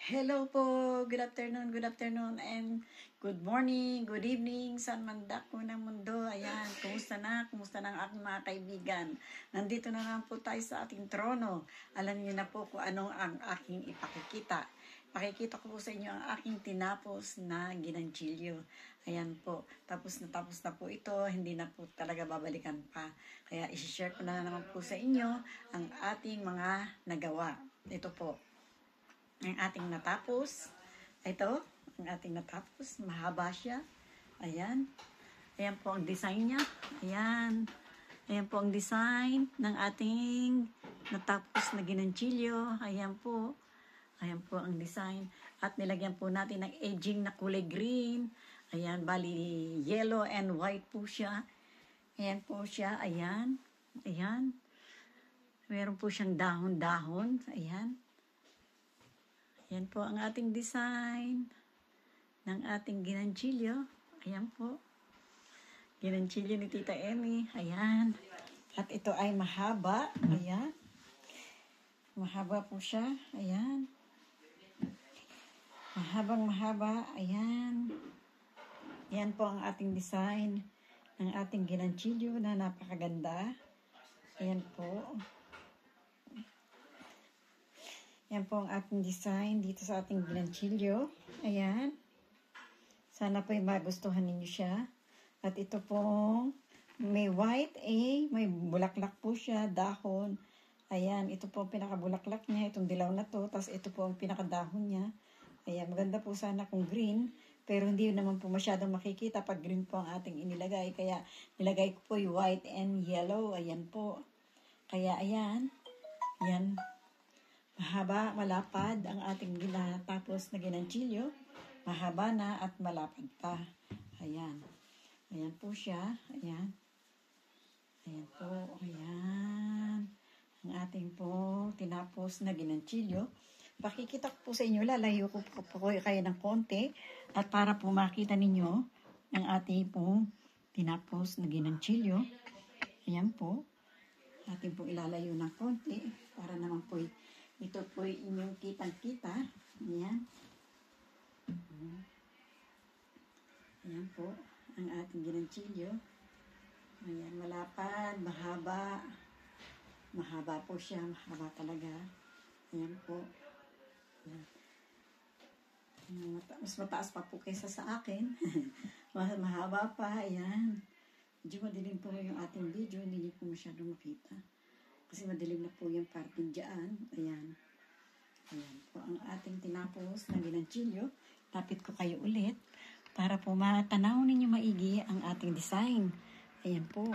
Hello po, good afternoon, and good morning, good evening, saan man dako ng mundo. Ayan, kumusta na ang aking mga kaibigan. Nandito na naman po tayo sa ating trono. Alam niyo na po kung anong ang aking ipakikita. Pakikita ko po sa inyo ang aking tinapos na ginanchilyo. Ayan po, tapos na po ito, hindi na po talaga babalikan pa. Kaya isi-share ko na naman po sa inyo ang ating mga nagawa. Ito po ang ating natapos. Ito, ang ating natapos. Mahaba siya. Ayan. Ayan po ang design niya. Ayan. Ayan po ang design ng ating natapos na ginanchilyo. Ayan po. Ayan po ang design. At nilagyan po natin ng aging na kulay green. Ayan, bali yellow and white po siya. Ayan po siya. Ayan. Ayan. Meron po siyang dahon-dahon. Ayan. Yan po ang ating design ng ating ginanchilyo. Ayan po. Ginanchilyo ni Tita Emmy. Ayan. At ito ay mahaba. Ayan. Mahaba po siya. Ayan. Mahaba. Ayan. Yan po ang ating design ng ating ginanchilyo na napakaganda. Ayan po. Yan po ang ating design dito sa ating ginanchilyo. Ayan. Sana po magustuhan ninyo siya. At ito po, may white, may bulaklak po siya, dahon. Ayan, ito po ang pinakabulaklak niya, itong dilaw na to. Tapos ito po ang pinakadahon niya. Ayan, maganda po sana kung green. Pero hindi naman po masyadong makikita pag green po ang ating inilagay. Kaya nilagay ko po yung white and yellow. Ayan po. Kaya ayan. Ayan. Mahaba, malapad ang ating ginatapos na ginanchilyo. Mahaba na at malapad pa. Ayan. Ayan po siya. Ayan. Ayan po. Ayan. Ang ating po tinapos na ginanchilyo. Pakikita ko po sa inyo. Lalayo ko po kayo ng konti. At para po makita ninyo ang ating po tinapos na ginanchilyo. Ayan po. Ating po ilalayo ng konti. Para naman po ito po inyong kitang-kita. Ayan. Ayan po. Ang ating ginanchilyo. Ayan. Malapad. Mahaba. Mahaba po siya. Mahaba talaga. Ayan po. Ayan. Mas mataas pa po kaysa sa akin. Mahaba pa. Ayan. Medyo madilim po yung ating video. Hindi niyo po masyadong makita. Kasi madilim na po yung parking dyan. Ayan. Ayan po ang ating tinapos na ginanchilyo. Lapit ko kayo ulit para po matanaw ninyo maigi ang ating design. Ayan po.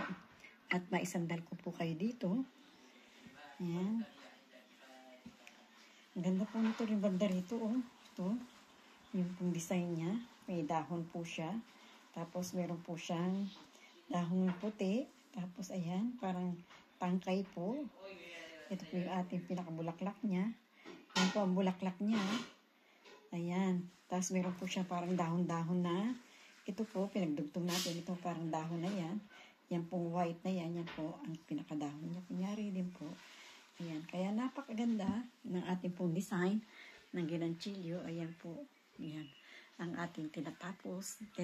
At maisandal ko po kayo dito. Ayan. Ang ganda po nito rin banda rito. Oh. Ito. Yung pong design niya. May dahon po siya. Tapos meron po siyang dahon puti. Tapos ayan. Parang tangkay po. Ito po yung ating pinakabulaklak niya. Yan po ang bulaklak niya. Ayan. Tapos meron po siya parang dahon-dahon na. Ito po, pinagdugtong natin. Ito parang dahon na yan. Yan pong white na yan. Yan po ang pinakadahon niya. Kunyari din po. Ayan. Kaya napakaganda ng ating pong design ng ginanchilyo. Ayan po. Ayan. Ang ating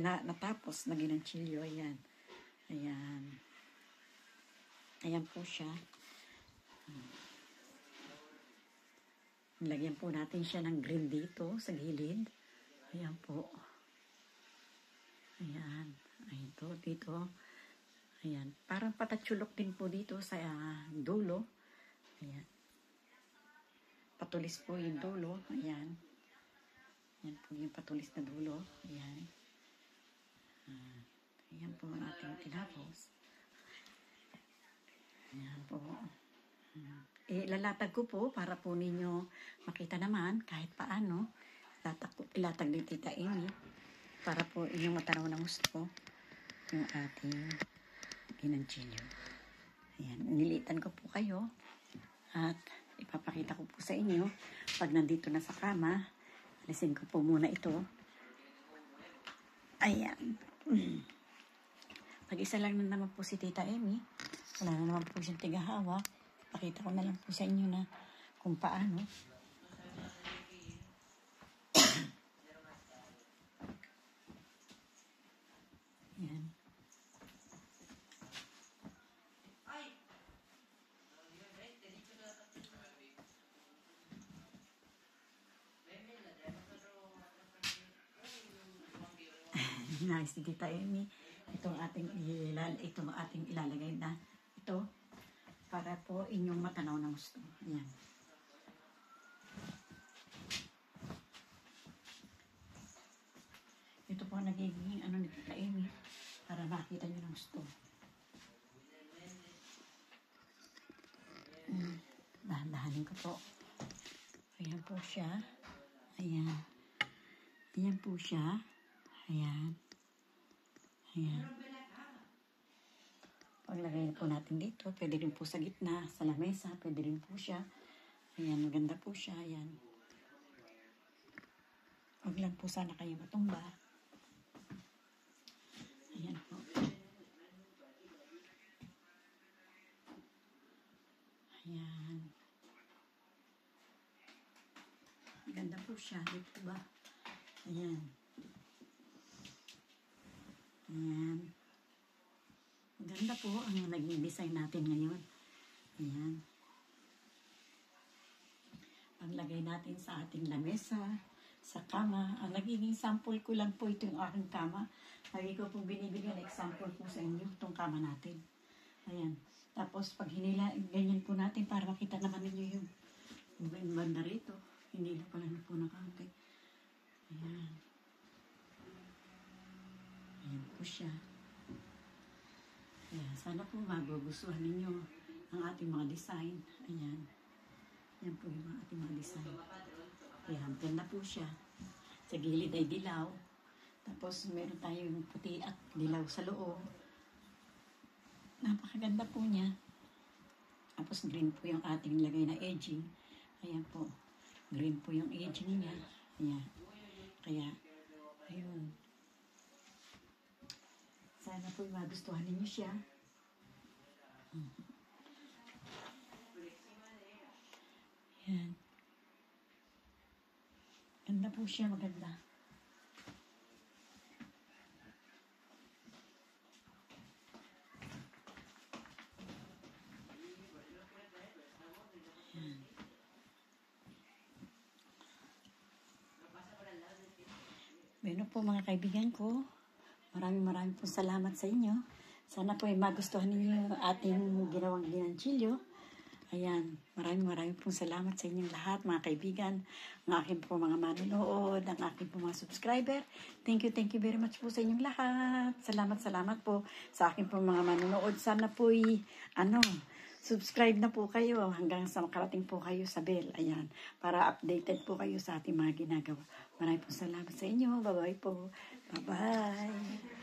natapos na ginanchilyo. Ayan. Ayan. Ayan po siya. Lagyan po natin siya ng green dito sa gilid. Ayan po. Ayan. Ayan to, dito. Ayan. Parang patatsulok din po dito sa dulo. Ayan. Patulis po yung dulo. Ayan. Ayan po yung patulis na dulo. Ayan. Ayan po ang ating tinapos. Ayan po. Lalatag ko po para po ninyo makita naman kahit paano. Ilatag din Tita Emmy para po inyong matanaw ng gusto yung ating ginanchilyo. Ayan. Nilitan ko po kayo at ipapakita ko po sa inyo pag nandito na sa kama. Alisin ko po muna ito. Ayan. Pag-isa lang na naman po si Tita Emmy. Wala na naman po siyang tigahawak. Pakita ko na lang po sa inyo na kung paano. Nice, si Tita Amy. Itong ating ilalagay na ito para po inyong matanaw ng gusto. Ayan. Ito po nagiging ano ni Tita Amy para makita nyo ng gusto. Dahan-dahanin ko po. Ayan po siya. Ayan. Ayan po siya. Ayan. Ayan. Paglagay po natin dito, pwede rin po sa gitna, sa lamesa, pwede rin po siya. Ayan, maganda po siya. Ayan. Huwag lang po sana kayo matumba. Ayan po. Ayan. Maganda po siya. Dito ba? Ayan. Ayan. Maganda po ang naging design natin ngayon. Ayan. Paglagay natin sa ating lamesa, sa kama. Ang nagiging sample ko lang po ito yung aking kama. Lagi ko pong binibigyan example po sa inyo itong kama natin. Ayan. Tapos pag hinila, ganyan po natin para makita naman ninyo yung banda rito. Hinila pala na po na kaunti. Ayan. Ayan po siya. Ayan. Sana po magugustuhan ninyo ang ating mga design. Ayan. Ayan po yung ating mga design. Ayan. Ganda po siya. Sa gilid ay dilaw. Tapos meron tayong puti at dilaw sa loob. Napakaganda po niya. Tapos green po yung ating lagay na edging. Ayan po. Green po yung edging niya. Ayan. Kaya, ayun. Sana po magustuhan ninyo siya. Ayan. Ganda po siya. Maganda. Bueno po mga kaibigan ko, maraming po salamat sa inyo. Sana po ay magustuhan ninyo yung ating ginawang ginanchilyo. Ayan, maraming pong salamat sa inyong lahat mga kaibigan, ang aking po mga manonood, ang aking po mga subscriber. Thank you very much po sa inyong lahat. Salamat po sa aking po mga manonood. Sana po subscribe na po kayo hanggang sa makarating po kayo sa bell. Ayan, para updated po kayo sa ating mga ginagawa. Maraming po salamat sa inyo. Bye-bye po. Bye-bye.